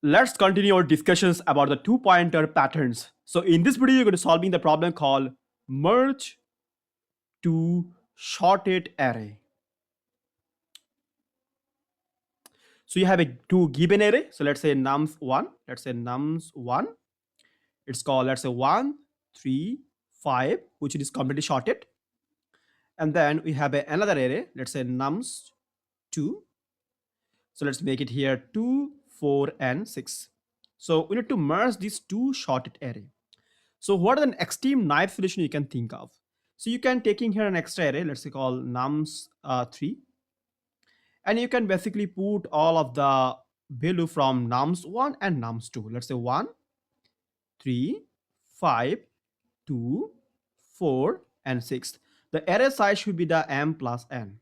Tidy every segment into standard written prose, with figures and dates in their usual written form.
Let's continue our discussions about the two-pointer patterns. So in this video, you're going to solving the problem called merge to shorted array. So you have a two given array. So let's say nums1. Let's say nums1. It's called, let's say 1, 3, 5, which is completely shorted. And then we have another array. Let's say nums2. So let's make it here 2, 4, and 6. So we need to merge these two shorted array. So what is an extreme knife solution you can think of? So you can taking here an extra array, let's say call nums3, and you can basically put all of the value from nums1 and nums2. Let's say 1, 3, 5, 2, 4, and 6. The array size should be the m plus n.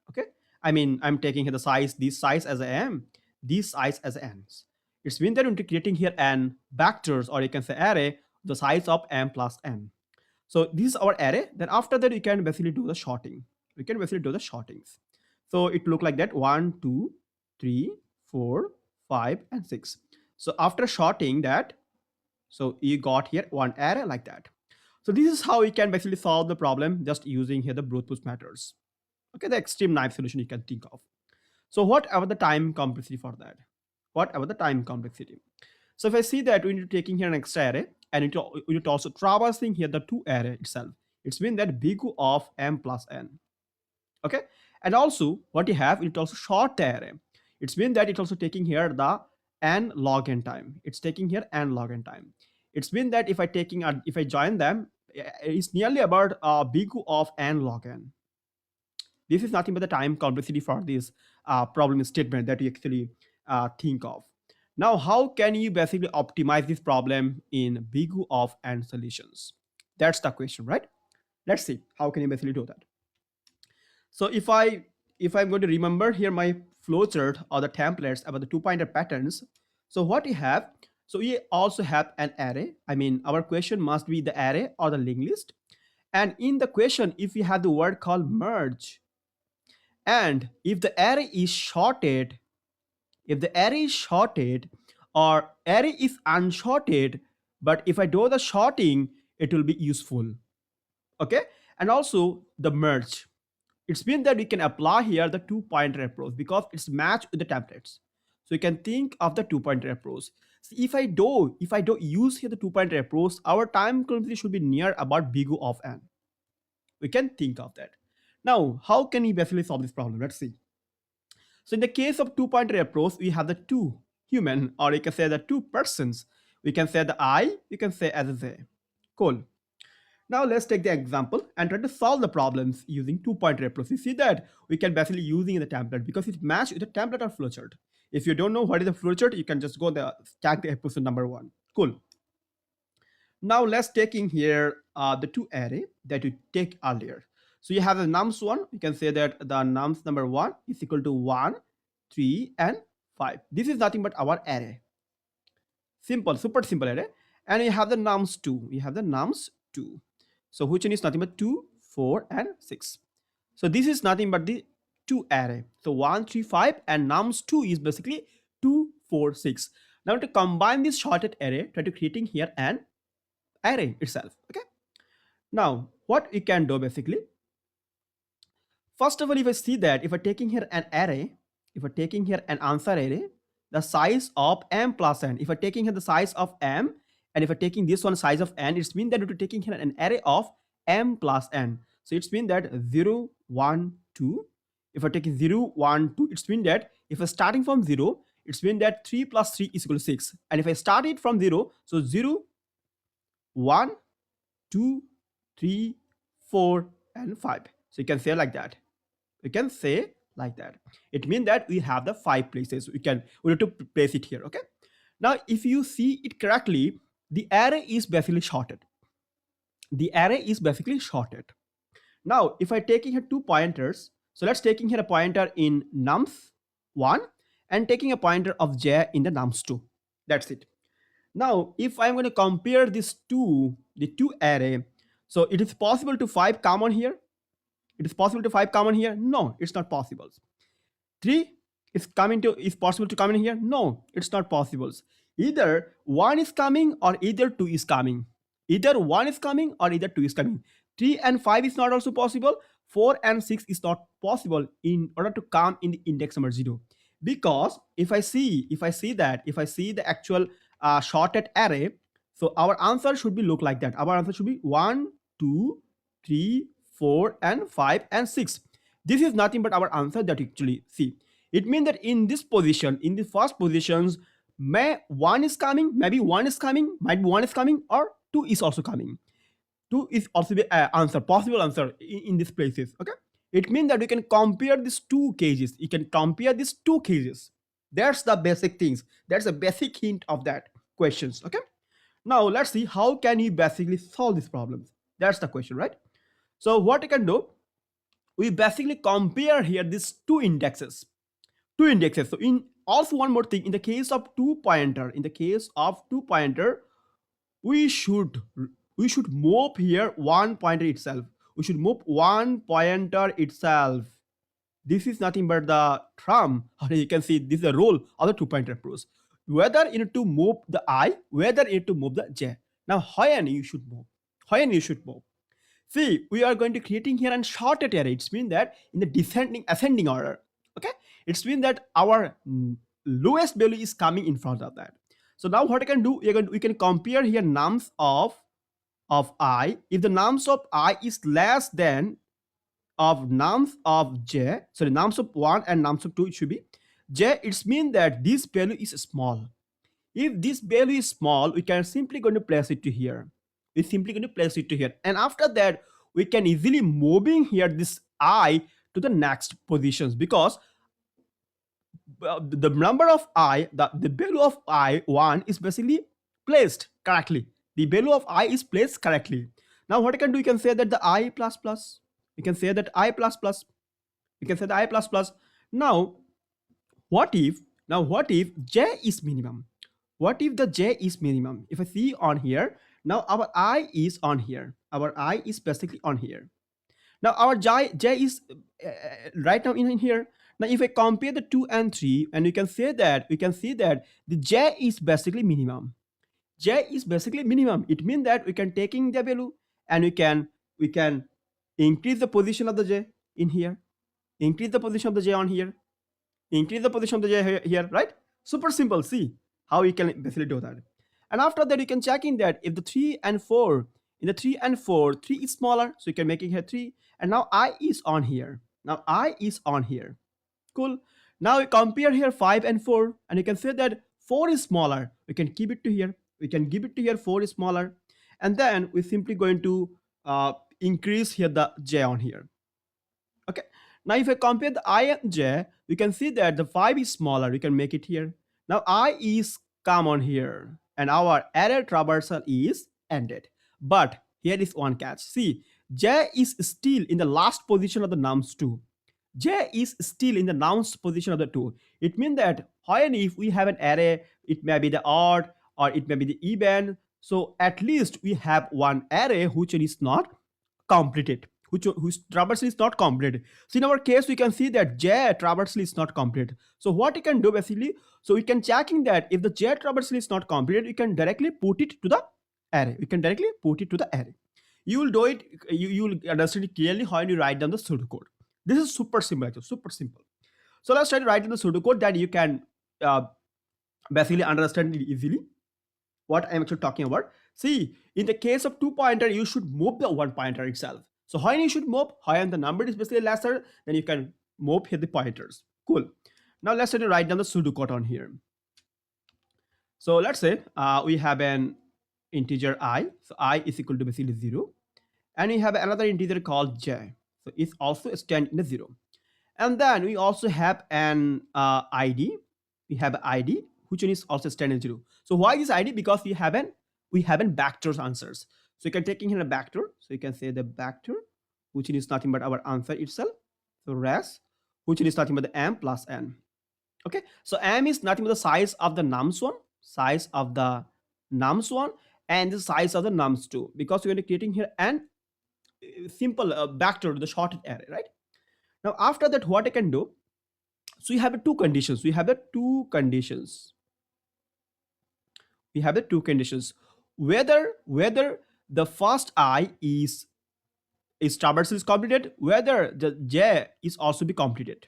Okay, I mean I'm taking here the size, this size as a m, this size as n's. It's mean that we're creating here n vectors, or you can say array, the size of m plus n. So this is our array. Then after that, we can basically do the sorting. We can basically do the sortings. So it look like that 1, 2, 3, 4, 5, and 6. So after sorting that, so you got here one array like that. So this is how we can basically solve the problem just using here the brute force methods. Okay, the extreme knife solution you can think of. So whatever the time complexity for that, whatever the time complexity. So if I see that we need to taking here an extra array, and we need to also traversing here the two array itself. It's mean that big O of m plus n. Okay, and also what you have, it also short the array. It's mean that it's also taking here the n log n time. It's taking here n log n time. It's mean that if I join them, it's nearly about big O of n log n. This is nothing but the time complexity for this problem statement that you actually think of. Now, how can you basically optimize this problem in big O of n solutions? That's the question, right? Let's see how can you basically do that. So if I'm going to remember here my flowchart or the templates about the two-pointer patterns. So what we have, so we also have an array. I mean, our question must be the array or the linked list. And in the question, if we have the word called merge, and if the array is sorted, if the array is sorted or array is unsorted, but if I do the sorting, it will be useful. Okay, and also the merge. It's mean that we can apply here the two-pointer approach because it's matched with the templates. So you can think of the two-pointer approach. So if I do use here the two-pointer approach, our time complexity should be near about big O of n. We can think of that. Now, how can we basically solve this problem? Let's see. So in the case of two-pointer approach, we have the two human, or you can say the two persons. We can say the I, you can say as they. Cool. Now let's take the example and try to solve the problems using two-pointer approach. You see that we can basically using the template because it's matched with the template or flowchart. If you don't know what is the flowchart, you can just go there, tag the episode number 1. Cool. Now let's taking here the two array that you take earlier. So you have the nums1. You can say that the nums number 1 is equal to 1, 3, and 5. This is nothing but our array. Simple, super simple array. And you have the nums2. You have the nums2. So which one is nothing but 2, 4, and 6. So this is nothing but the 2 array. So 1, 3, 5, and nums2 is basically 2, 4, 6. Now to combine this shorted array, try to creating here an array itself. Okay. Now what we can do basically, first of all, if I see that if I taking here an array, if I taking here an answer array, the size of m plus n, if I taking here the size of m, and if I taking this one size of n, it's mean that we're taking here an array of m plus n. So it's mean that 0, 1, 2. If I taking 0, 1, 2, it's mean that if I starting from 0, it's mean that 3 plus 3 is equal to 6. And if I start it from 0, so 0, 1, 2, 3, 4, and 5. So you can say like that. You can say like that. It means that we have the 5 places. We need to place it here. Okay. Now, if you see it correctly, the array is basically sorted. The array is basically sorted. Now, if I taking here two pointers, so let's taking here a pointer in nums1 and taking a pointer of j in the nums2. That's it. Now, if I'm going to compare the two array, so it is possible to 5 common here. It is possible to 5 common here. No, it's not possible. 3 Is possible to come in here? No, it's not possible. Either one is coming or either two is coming. Either one is coming or either two is coming. 3 and 5 is not also possible. 4 and 6 is not possible in order to come in the index number 0. Because if I see the actual shorted array, so our answer should be look like that. Our answer should be 1, 2, 3, 4, and 5 and 6. This is nothing but our answer that you actually see. It means that in this position, in the first positions, may one is coming, maybe one is coming, might be one is coming, or two is also coming. Two is also the answer, possible answer in these places. Okay, it means that we can compare these two cases. You can compare these two cases. That's the basic things. That's a basic hint of that questions. Okay, now let's see how can you basically solve these problems. That's the question, right? So what you can do, we basically compare here these two indexes. So in also one more thing, in the case of two pointer, we should move here one pointer itself. We should move one pointer itself. This is nothing but the term, or you can see this is the rule of the two pointer approach. Whether you need to move the I, whether you need to move the j. Now how you should move? See, we are going to creating here and shorted array. It's mean that in the descending ascending order. Okay, it's mean that our lowest value is coming in front of that. So now what I can do, we can compare here nums of I. If the nums of I is less than of nums of j, sorry, nums of 1 and nums of 2, it should be j. It's mean that this value is small. If this value is small, we can simply going to place it to here. We're simply going to place it to here. And after that, we can easily moving here this I to the next positions, because the number of I, the value of I1 is basically placed correctly. The value of I is placed correctly. Now what I can do, you can say that the I plus plus. You can say that I plus plus. You can say the I plus plus. Now what if j is minimum? What if the j is minimum? If I see on here, now our I is on here. Our I is basically on here. Now our j is right now in here. Now if I compare the 2 and 3, and we can see that the j is basically minimum. J is basically minimum. It means that we can taking the value and we can increase the position of the j in here, increase the position of the j on here, increase the position of the j here, right? Super simple. See how we can basically do that. And after that, you can check in that if the 3 and 4, in the 3 and 4, 3 is smaller, so you can make it here 3. And now I is on here. Now I is on here. Cool. Now we compare here 5 and 4, and you can say that 4 is smaller. We can keep it to here. We can give it to here 4 is smaller. And then we're simply going to increase here the j on here. Okay. Now if I compare the I and j, we can see that the 5 is smaller. We can make it here. Now I is come on here, and our array traversal is ended. But here is one catch. See, j is still in the last position of the nums 2. J is still in the nums position of the 2. It means that when if we have an array, it may be the odd or it may be the even. So at least we have one array which is not completed, whose traversal is not completed. So in our case, we can see that j traversal is not completed. So what you can do basically, so we can checking that if the j traversal is not completed, you can directly put it to the array. We can directly put it to the array. You will do it. You will understand it clearly when you write down the pseudocode. This is super simple, actually, super simple. So let's try to write in the pseudocode that you can basically understand it easily. What I'm actually talking about. See, in the case of 2 pointer, you should move the 1 pointer itself. So when you should move, when the number is basically lesser, then you can move here the pointers. Cool. Now let's try to write down the pseudocode on here. So let's say we have an integer I. So I is equal to basically 0. And we have another integer called j. So it's also stand in the 0. And then we also have an id. We have id, which is also stand in 0. So why is id? Because we have vectors answers. So you can take in here a vector. So you can say the vector, which is nothing but our answer itself. So res, which is nothing but the m plus n. Okay. So m is nothing but the size of the nums 1, and the size of the nums 2. Because we're going to creating here an simple vector to the shorted array, right? Now after that, what I can do, So we have the two conditions. We have the two conditions. We have the two conditions. Whether the first I is traversal is completed, whether the J is also be completed,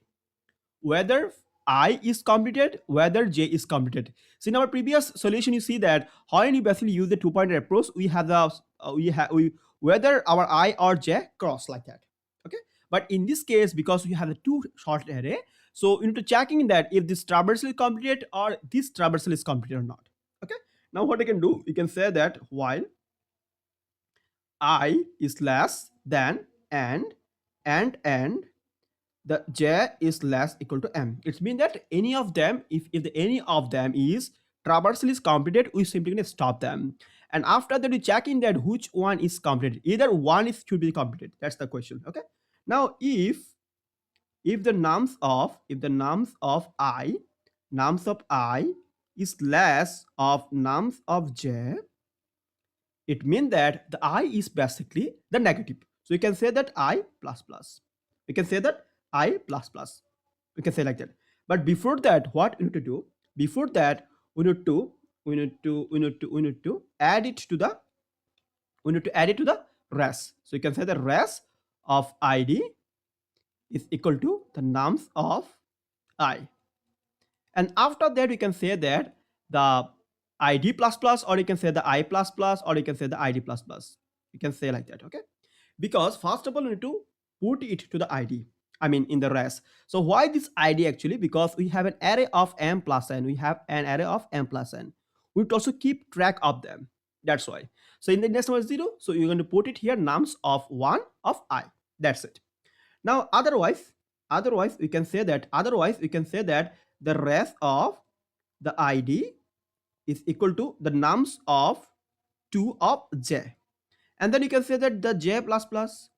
whether I is completed, whether J is completed. So in our previous solution, you see that when you basically use the two-pointer approach, we have the we whether our I or J cross like that. Okay, but in this case, because we have the two short array, so you need to checking that if this traversal is completed or this traversal is completed or not. Okay, now what I can do, you can say that while I is less than and the J is less equal to M. It means that any of them, if any of them is traversal is completed, we simply gonna stop them. And after that, we check in that which one is completed. Either one is should be completed. That's the question. Okay. Now, if the nums of I is less of nums of J, it means that the I is basically the negative. So you can say that I plus plus. You can say that I plus plus. You can say like that. But before that, what we need to do? Before that, we need to add it to the res. So you can say the res of ID is equal to the nums of I. And after that, we can say that the ID plus plus, or you can say the I plus plus, or you can say the ID plus plus. You can say like that, okay? Because first of all, we need to put it to the ID. I mean, in the res. So why this ID actually? Because we have an array of m plus n. We have an array of m plus n. We would also keep track of them. That's why. So in the next one is 0. So you're going to put it here nums of 1 of I. That's it. Now, otherwise, we can say that the res of the ID is equal to the nums of 2 of J. And then you can say that the J plus plus,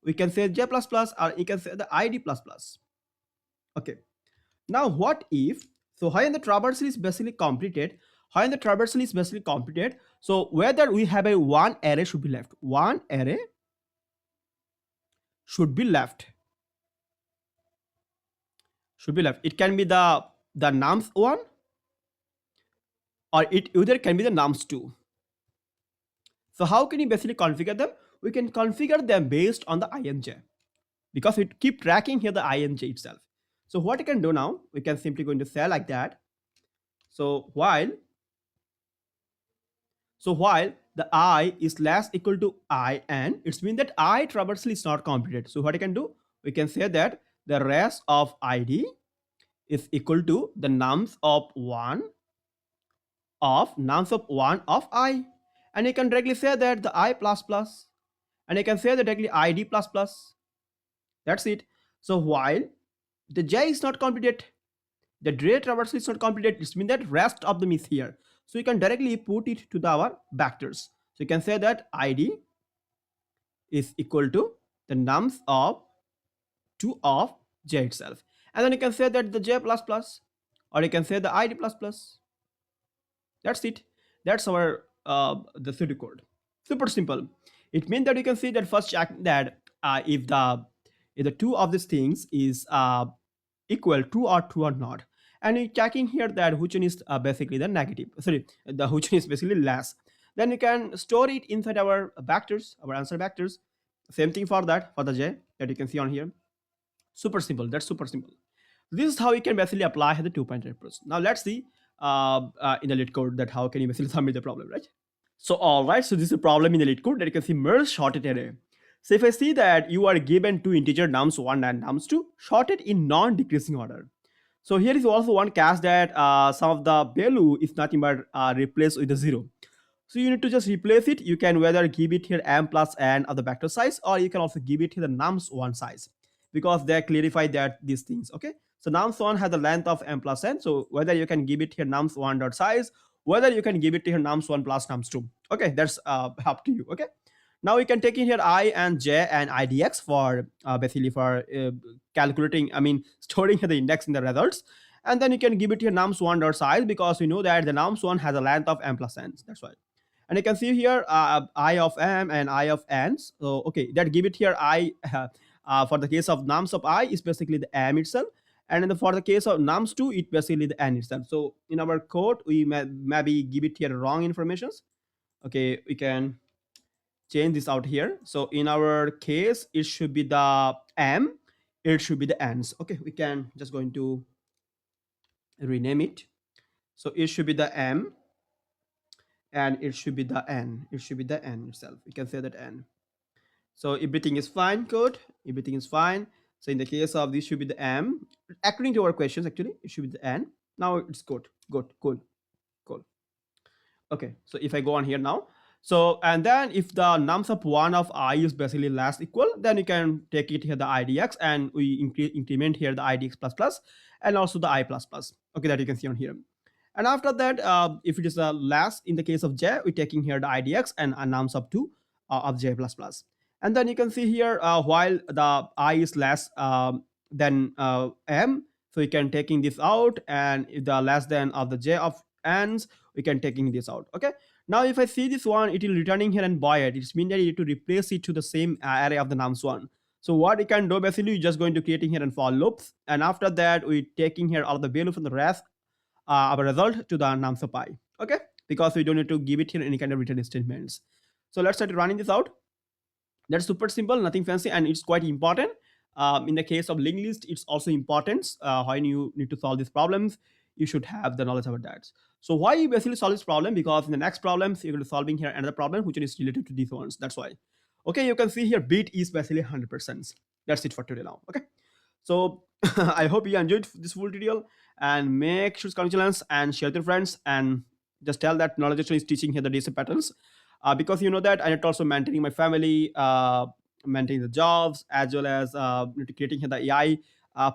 we can say J plus plus, or you can say the ID plus plus. Okay. Now, what if, so when the traversal is basically completed, so whether we have a one array should be left. One array should be left. It can be the nums 1, or it either can be the nums 2. So how can you basically configure them? We can configure them based on the INJ, because we keep tracking here the INJ itself. So what you can do now, we can simply going to say like that. So while the I is less equal to I n, it's mean that I traversal is not completed. So what I can do, we can say that the res of ID is equal to the nums of 1 of I. And you can directly say that the I plus plus, and you can say that directly ID plus plus. That's it. So while the J is not completed, the J traversal is not completed, it means that rest of them is here. So you can directly put it to our vectors. So you can say that ID is equal to the nums of 2 of J itself. And then you can say that the J plus plus, or you can say the ID plus plus. That's it. That's our the pseudocode. Super simple. It means that you can see that first check that if the two of these things is equal, true or not, and you're checking here that which one is basically the negative. Sorry, the which one is basically less. Then you can store it inside our vectors, our answer vectors. Same thing for that, for the J that you can see on here. Super simple. That's super simple. This is how you can basically apply the two-pointer approach. Now let's see in the LeetCode that how can you basically submit the problem, right? So all right, so this is a problem in the LeetCode that you can see merge sorted array. So if I see that you are given two integer nums 1 and nums 2 sorted in non-decreasing order. So here is also one case that some of the value is nothing but replaced with a 0. So you need to just replace it. You can whether give it here m plus n of the vector size, or you can also give it here the nums 1 size, because they clarify that these things. Okay, so nums 1 has the length of m plus n. So whether you can give it here nums 1 dot size, whether you can give it here nums 1 plus nums 2. Okay, that's up to you. Okay, now we can take in here I and j and idx for basically for calculating, I mean storing the index in the results. And then you can give it here nums 1 dot size, because we know that the nums 1 has a length of m plus n. That's why. And you can see here I of m and I of n. So okay, that give it here I for the case of nums of I is basically the m itself, And for the case of nums2, it basically the n itself. So in our code, we maybe give it here wrong informations. Okay, we can change this out here. So in our case, it should be the m, it should be the n's. Okay, we can just going to rename it. So it should be the m, and it should be the n. It should be the n itself. We can say that n. So everything is fine, code. Everything is fine. So in the case of this should be the m. According to our questions, actually, it should be the n. Now it's good. Good. Cool. Cool. Okay. So if I go on here now, so and then if the nums of one of I is basically less equal, then you can take it here the idx, and we increment here the idx plus plus, and also the I plus plus. Okay, that you can see on here. And after that, if it is less in the case of j, we're taking here the idx and a nums of 2 of j plus plus. And then you can see here while the I is less than m, so you can taking this out, and if the less than of the j of n's, we can taking this out. Okay, now if I see this one, it will returning here and void. It means that you need to replace it to the same array of the nums1. So what you can do basically, you're just going to creating here and for loops, and after that we taking here all the value from the rest our result to the nums of I. Okay, because we don't need to give it here any kind of return statements. So let's start running this out. That's super simple, nothing fancy, and it's quite important. In the case of linked list, it's also important when you need to solve these problems. You should have the knowledge about that. So why you basically solve this problem? Because in the next problems, you're going to solving here another problem which is related to these ones. That's why. Okay, you can see here bit is basically 100%. That's it for today now. Okay. So I hope you enjoyed this full tutorial, and make sure to congratulations and share with your friends, and just tell that knowledge actually is teaching here the DSA patterns, because you know that I need also maintaining my family, maintaining the jobs, as well as creating here the AI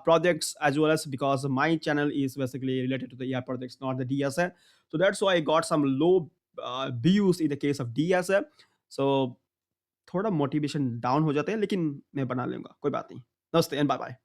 projects, as well as because my channel is basically related to the AI projects, not the DSA. So that's why I got some low views in the case of DSA. So थोड़ा motivation down हो जाते हैं, लेकिन मैं बना लूंगा, कोई बात नहीं. नमस्ते एंड बाय बाय.